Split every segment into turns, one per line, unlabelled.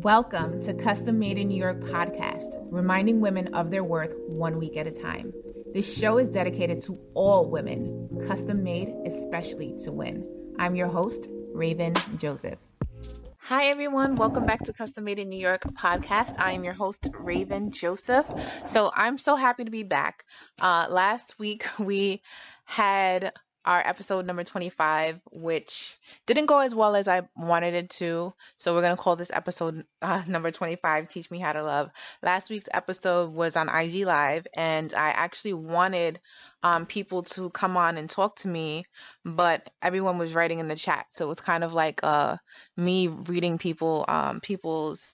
Welcome to Custom Made in New York podcast, reminding women of their worth 1 week at a time. This show is dedicated to all women, custom made especially to win. I'm your host, Raven Joseph. Hi, everyone. Welcome back to Custom Made in New York podcast. I am your host, Raven Joseph. So I'm so happy to be back. Last week, we had our episode number 25, which didn't go as well as I wanted it to. So we're going to call this episode number 25, Teach Me How to Love. Last week's episode was on IG Live, and I actually wanted people to come on and talk to me, but everyone was writing in the chat. So it was kind of like me reading people's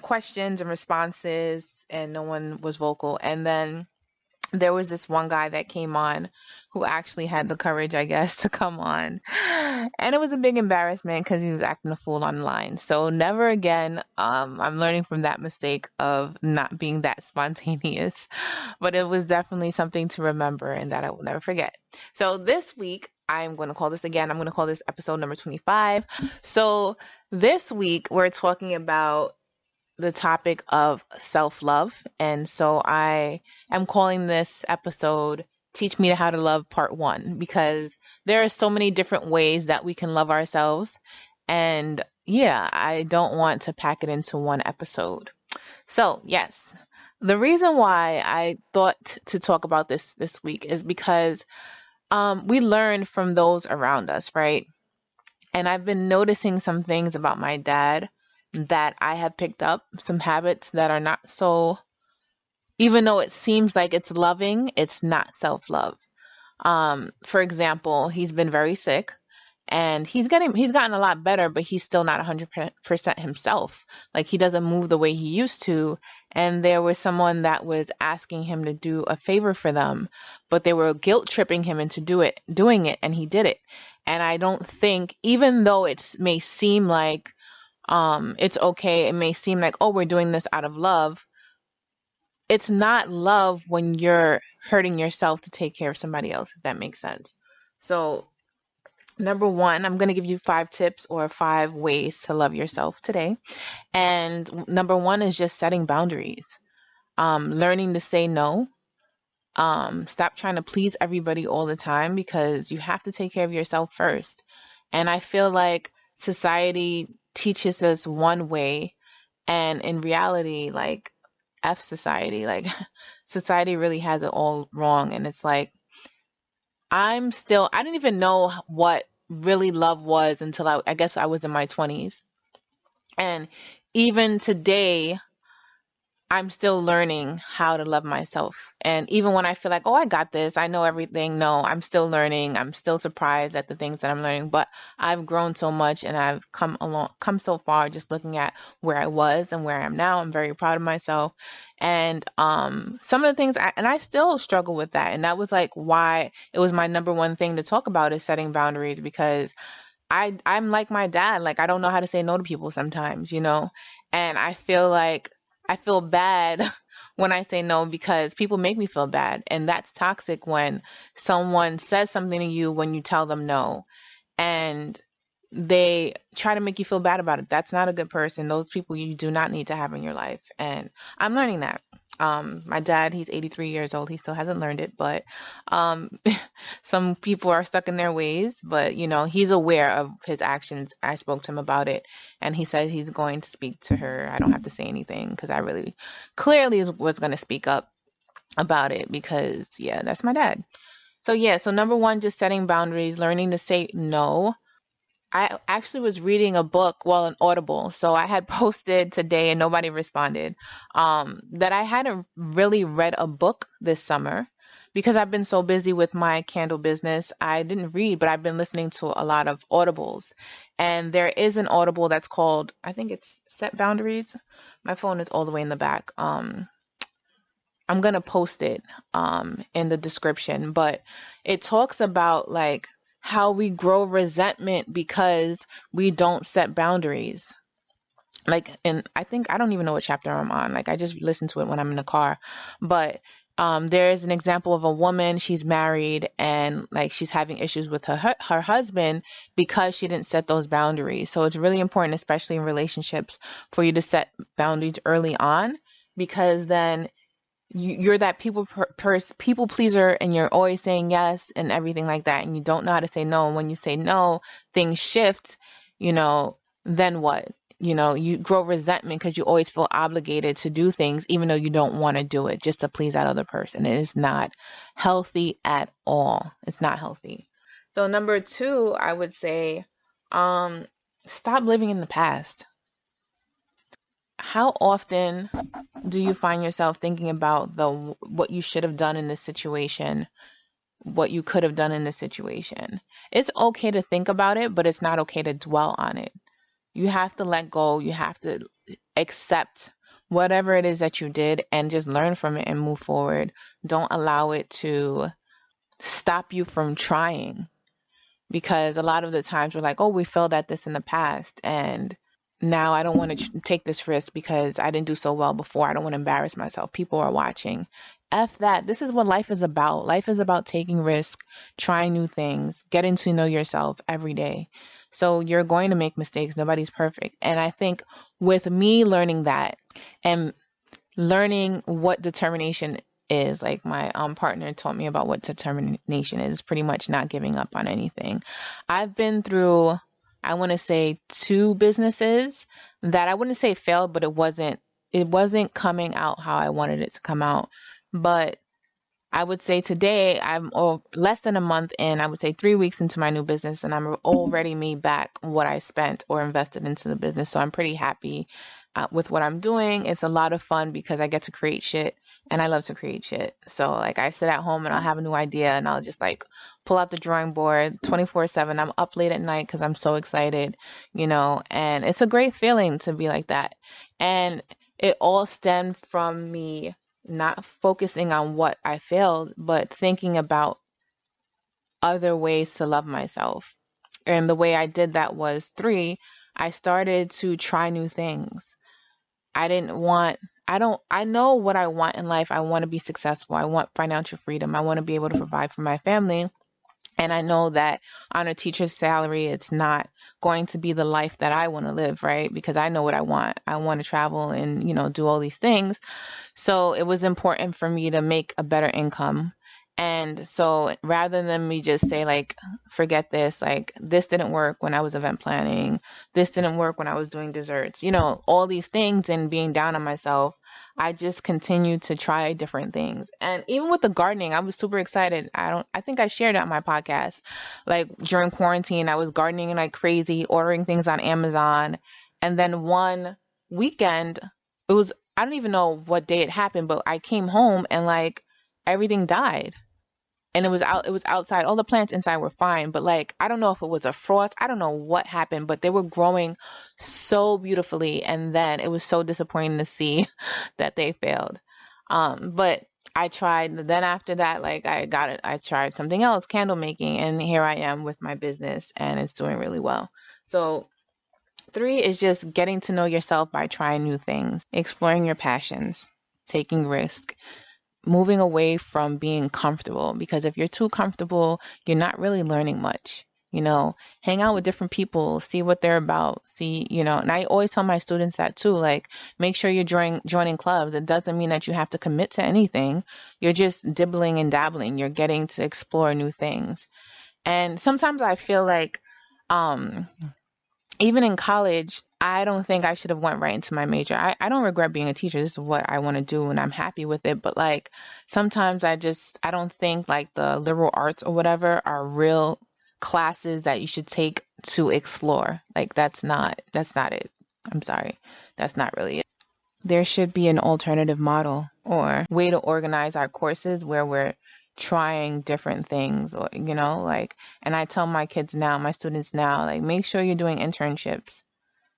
questions and responses, and no one was vocal. And then there was this one guy that came on who actually had the courage, I guess, to come on. And it was a big embarrassment because he was acting a fool online. So never again. I'm learning from that mistake of not being that spontaneous. But it was definitely something to remember and that I will never forget. So this week, I'm going to call this again. I'm going to call this episode number 25. So this week, we're talking about the topic of self-love. And so I am calling this episode Teach Me How to Love Part 1, because there are so many different ways that we can love ourselves. And yeah, I don't want to pack it into one episode. So yes, the reason why I thought to talk about this week is because we learn from those around us, right? And I've been noticing some things about my dad that I have picked up, some habits that are not so, even though it seems like it's loving, it's not self-love. For example, he's been very sick and he's gotten a lot better, but he's still not 100% himself. Like, he doesn't move the way he used to. And there was someone that was asking him to do a favor for them, but they were guilt tripping him into doing it, and he did it. And I don't think, even though it may seem like it's okay, it may seem like, oh, we're doing this out of love, it's not love when you're hurting yourself to take care of somebody else, if that makes sense. So number one, I'm going to give you 5 tips or 5 ways to love yourself today. And number one is just setting boundaries, learning to say no. Stop trying to please everybody all the time, because you have to take care of yourself first. And I feel like society teaches us one way, and in reality, like, F society, like society really has it all wrong. And it's like, I didn't even know what really love was until I guess I was in my 20s. And even today, I'm still learning how to love myself. And even when I feel like, oh, I got this, I know everything. No, I'm still learning. I'm still surprised at the things that I'm learning, but I've grown so much and I've come so far just looking at where I was and where I am now. I'm very proud of myself. And some of the things, I still struggle with that. And that was like why it was my number one thing to talk about, is setting boundaries, because I'm like my dad. Like, I don't know how to say no to people sometimes, and I feel bad when I say no, because people make me feel bad. And that's toxic when someone says something to you when you tell them no, and they try to make you feel bad about it. That's not a good person. Those people you do not need to have in your life. And I'm learning that. My dad, he's 83 years old. He still hasn't learned it, but some people are stuck in their ways, but he's aware of his actions. I spoke to him about it, and he said he's going to speak to her. I don't have to say anything, because I really clearly was going to speak up about it, because yeah, that's my dad. So number one, just setting boundaries, learning to say no. I actually was reading a book, an Audible. So I had posted today and nobody responded, that I hadn't really read a book this summer because I've been so busy with my candle business. I didn't read, but I've been listening to a lot of Audibles. And there is an Audible that's called, I think it's Set Boundaries. My phone is all the way in the back. I'm going to post it in the description, but it talks about like how we grow resentment because we don't set boundaries. Like, and I don't even know what chapter I'm on. Like, I just listen to it when I'm in the car, but There's an example of a woman, she's married and like she's having issues with her husband because she didn't set those boundaries. So it's really important, especially in relationships, for you to set boundaries early on, because then you're that people pleaser, and you're always saying yes and everything like that, and you don't know how to say no. And when you say no, things shift, you know, then what? You know, you grow resentment because you always feel obligated to do things even though you don't want to do it just to please that other person. It is not healthy at all. It's not healthy. So number two, I would say, stop living in the past. How often do you find yourself thinking about what you should have done in this situation, what you could have done in this situation? It's okay to think about it, but it's not okay to dwell on it. You have to let go. You have to accept whatever it is that you did and just learn from it and move forward. Don't allow it to stop you from trying, because a lot of the times we're like, oh, we failed at this in the past, and now I don't want to take this risk because I didn't do so well before. I don't want to embarrass myself. People are watching. F that. This is what life is about. Life is about taking risks, trying new things, getting to know yourself every day. So you're going to make mistakes. Nobody's perfect. And I think with me learning that and learning what determination is, like my partner taught me about what determination is, pretty much not giving up on anything. I've been through, I want to say, 2 businesses that I wouldn't say failed, but it wasn't coming out how I wanted it to come out. But I would say today I'm less than a month in, I would say 3 weeks into my new business, and I'm already made back what I spent or invested into the business. So I'm pretty happy with what I'm doing. It's a lot of fun because I get to create shit, and I love to create shit. So like I sit at home and I'll have a new idea and I'll just like pull out the drawing board 24/7. I'm up late at night because I'm so excited, you know, and it's a great feeling to be like that. And it all stemmed from me not focusing on what I failed, but thinking about other ways to love myself. And the way I did that was 3, I started to try new things. I know what I want in life. I want to be successful. I want financial freedom. I want to be able to provide for my family. And I know that on a teacher's salary, it's not going to be the life that I want to live, right? Because I know what I want. I want to travel and, you know, do all these things. So it was important for me to make a better income. And so rather than me just say like, forget this, like this didn't work when I was event planning, this didn't work when I was doing desserts, you know, all these things, and being down on myself, I just continued to try different things. And even with the gardening, I was super excited. I think I shared it on my podcast. Like during quarantine, I was gardening like crazy, ordering things on Amazon. And then one weekend, I don't even know what day it happened, but I came home and like everything died. And it was outside. All the plants inside were fine, but like I don't know if it was a frost. I don't know what happened, but they were growing so beautifully, and then it was so disappointing to see that they failed. But I tried. Then after that, like I got it. I tried something else, candle making, and here I am with my business, and it's doing really well. So 3 is just getting to know yourself by trying new things, exploring your passions, taking risk, moving away from being comfortable, because if you're too comfortable, you're not really learning much. You know, hang out with different people, see what they're about, see, you know, and I always tell my students that too, like, make sure you're joining clubs. It doesn't mean that you have to commit to anything. You're just dibbling and dabbling. You're getting to explore new things. And sometimes I feel like, even in college, I don't think I should have went right into my major. I don't regret being a teacher. This is what I want to do and I'm happy with it. But like sometimes I don't think like the liberal arts or whatever are real classes that you should take to explore. Like that's not it. I'm sorry. That's not really it. There should be an alternative model or way to organize our courses where we're trying different things, or you know, like, and I tell my students now, like, make sure you're doing internships.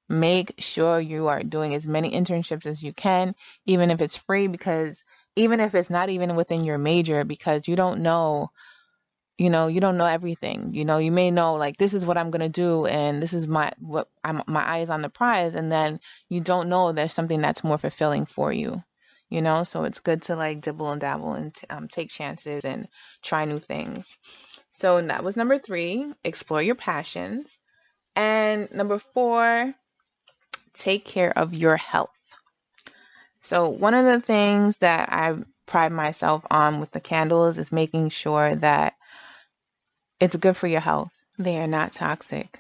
Make sure you are doing as many internships as you can, even if it's free, because even if it's not even within your major, because you don't know, you don't know everything. You know, you may know like this is what I'm gonna do, and this is my eye is on the prize, and then you don't know there's something that's more fulfilling for you. you know? So it's good to like dibble and dabble and take chances and try new things. So that was number 3, explore your passions. And number 4, take care of your health. So one of the things that I pride myself on with the candles is making sure that it's good for your health. They are not toxic.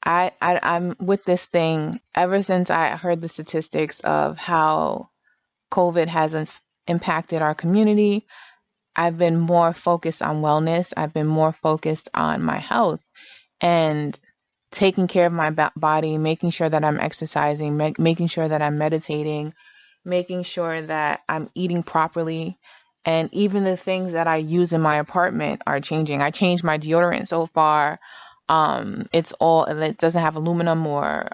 I'm with this thing ever since I heard the statistics of how COVID has impacted our community. I've been more focused on wellness. I've been more focused on my health and taking care of my body, making sure that I'm exercising, making sure that I'm meditating, making sure that I'm eating properly. And even the things that I use in my apartment are changing. I changed my deodorant so far. It doesn't have aluminum or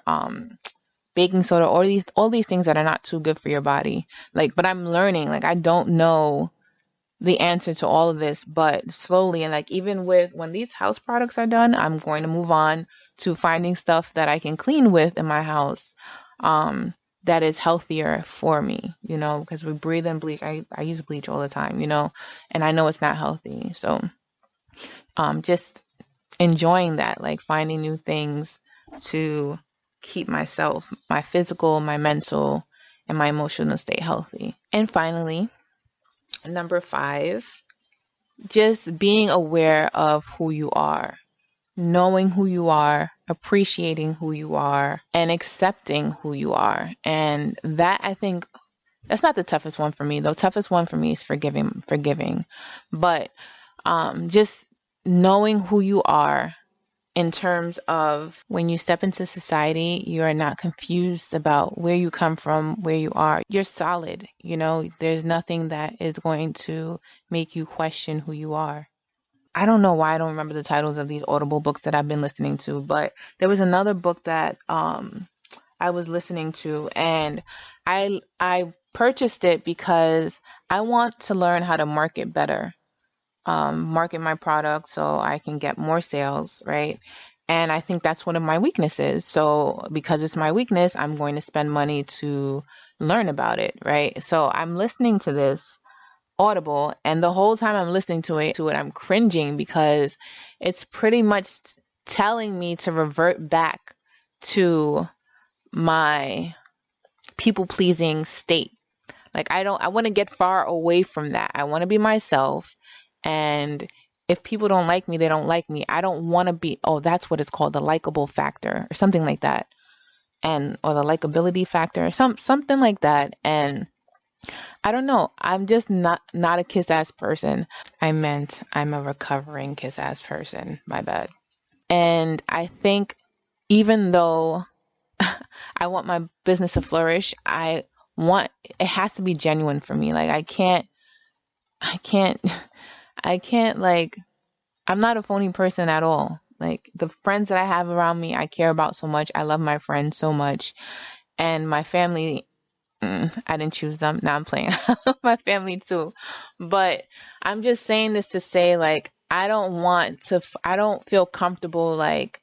baking soda, all these things that are not too good for your body. Like, but I'm learning. Like, I don't know the answer to all of this, but slowly, and like even with when these house products are done, I'm going to move on to finding stuff that I can clean with in my house, that is healthier for me, you know, because we breathe in bleach. I use bleach all the time, you know, and I know it's not healthy. So just enjoying that, like finding new things to keep myself, my physical, my mental, and my emotional state healthy. And finally, number 5, just being aware of who you are, knowing who you are, appreciating who you are, and accepting who you are. And that, I think, that's not the toughest one for me. The toughest one for me is forgiving. But just knowing who you are in terms of when you step into society, you are not confused about where you come from, where you are. You're solid, you know, there's nothing that is going to make you question who you are. I don't know why I don't remember the titles of these Audible books that I've been listening to, but there was another book that I was listening to, and I purchased it because I want to learn how to market better. Market my product so I can get more sales, right? And I think that's one of my weaknesses. So because it's my weakness, I'm going to spend money to learn about it, right? So I'm listening to this Audible, and the whole time I'm listening to it, I'm cringing because it's pretty much telling me to revert back to my people-pleasing state. Like, I want to get far away from that. I want to be myself. And if people don't like me, they don't like me. I don't want to be, that's what it's called, the likable factor or something like that. Or the likability factor, something like that. And I don't know. I'm just not a kiss ass person. I meant I'm a recovering kiss ass person. My bad. And I think even though I want my business to flourish, it has to be genuine for me. Like, I can't like, I'm not a phony person at all. Like, the friends that I have around me, I care about so much. I love my friends so much. And my family, I didn't choose them. Now I'm playing. I love my family too. But I'm just saying this to say, like, I don't feel comfortable, like,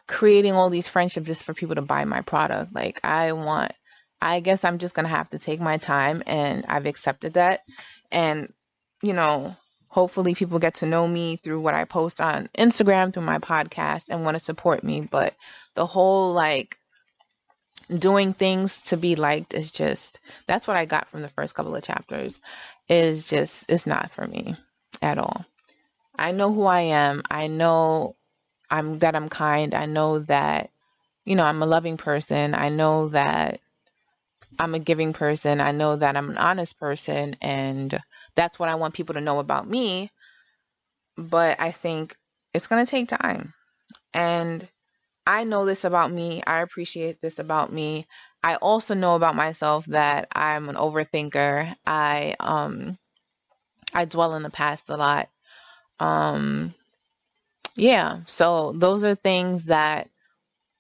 creating all these friendships just for people to buy my product. Like, I guess I'm just going to have to take my time, and I've accepted that. And, you know, hopefully people get to know me through what I post on Instagram, through my podcast, and want to support me. But the whole, like, doing things to be liked is just, that's what I got from the first couple of chapters, is just, it's not for me at all. I know who I am. I know I'm kind. I know that, you know, I'm a loving person. I know that I'm a giving person. I know that I'm an honest person, and that's what I want people to know about me. But I think it's going to take time. And I know this about me. I appreciate this about me. I also know about myself that I'm an overthinker. I dwell in the past a lot. Yeah, so those are things that,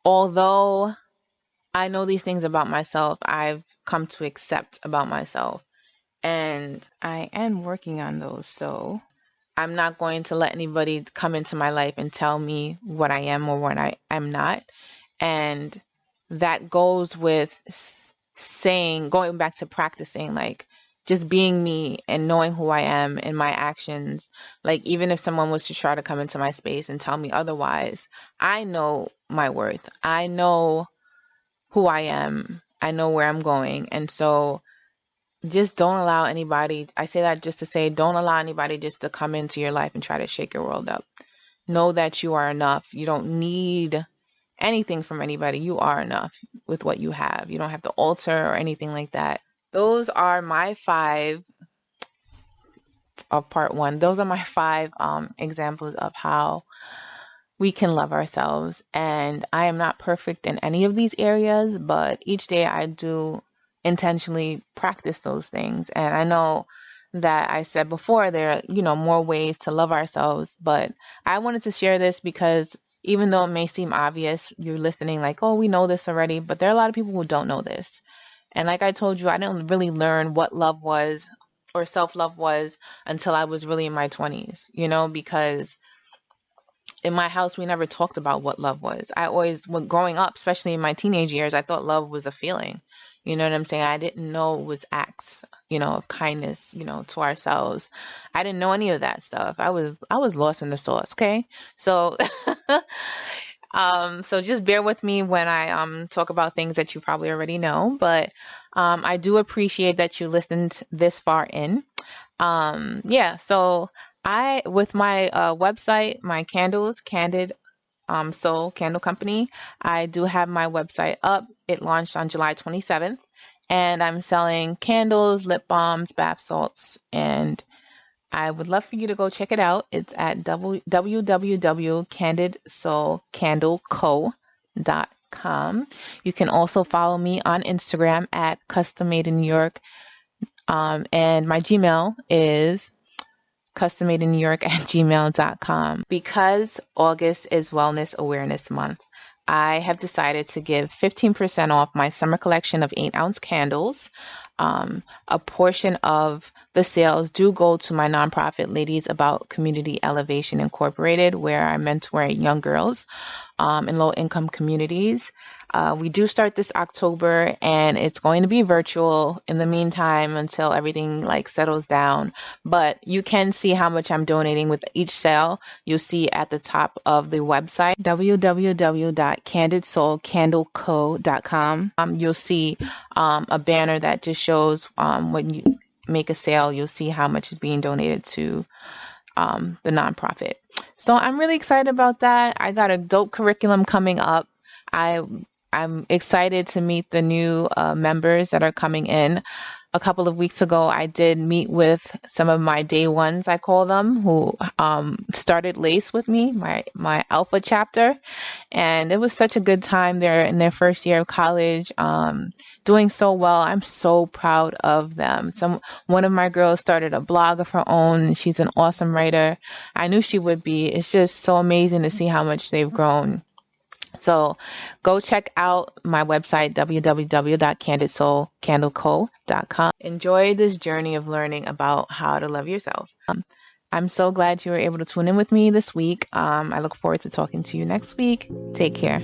although I know these things about myself, I've come to accept about myself. And I am working on those. So I'm not going to let anybody come into my life and tell me what I am or what I am not. And that goes with going back to practicing, like just being me and knowing who I am and my actions. Like, even if someone was to try to come into my space and tell me otherwise, I know my worth. I know who I am. I know where I'm going. And so just don't allow anybody, I say that just to say, don't allow anybody just to come into your life and try to shake your world up. Know that you are enough. You don't need anything from anybody. You are enough with what you have. You don't have to alter or anything like that. Those are my 5 of part 1. Those are my 5 examples of how we can love ourselves. And I am not perfect in any of these areas, but each day I do intentionally practice those things. And I know that I said before, there are, more ways to love ourselves, but I wanted to share this because even though it may seem obvious, you're listening like, oh, we know this already, but there are a lot of people who don't know this. And like I told you, I didn't really learn what love was or self-love was until I was really in my 20s, because in my house, we never talked about what love was. I always, when growing up, especially in my teenage years, I thought love was a feeling. You know what I'm saying? I didn't know it was acts, of kindness, to ourselves. I didn't know any of that stuff. I was lost in the sauce. Okay. So, so just bear with me when I, talk about things that you probably already know, but, I do appreciate that you listened this far in. So with my website, my candles, Candid Soul Candle Company, I do have my website up. It launched on July 27th, and I'm selling candles, lip balms, bath salts, and I would love for you to go check it out. It's at www.candidsoulcandleco.com. You can also follow me on Instagram at Custom Made in New York. And my Gmail is custommadenewyork@gmail.com. Because August is Wellness Awareness Month, I have decided to give 15% off my summer collection of 8-ounce candles. A portion of the sales do go to my nonprofit, Ladies About Community Elevation Incorporated, where I mentor young girls in low-income communities. We do start this October, and it's going to be virtual in the meantime until everything settles down. But you can see how much I'm donating with each sale. You'll see at the top of the website, www.candidsoulcandleco.com. You'll see a banner that just shows when you make a sale, you'll see how much is being donated to the nonprofit. So I'm really excited about that. I got a dope curriculum coming up. I'm excited to meet the new members that are coming in. A couple of weeks ago, I did meet with some of my day ones, I call them, who started LACE with me, my alpha chapter. And it was such a good time. They're in their first year of college, doing so well. I'm so proud of them. One of my girls started a blog of her own. She's an awesome writer. I knew she would be. It's just so amazing to see how much they've grown. So go check out my website, www.candidsoulcandleco.com. Enjoy this journey of learning about how to love yourself. I'm so glad you were able to tune in with me this week. I look forward to talking to you next week. Take care.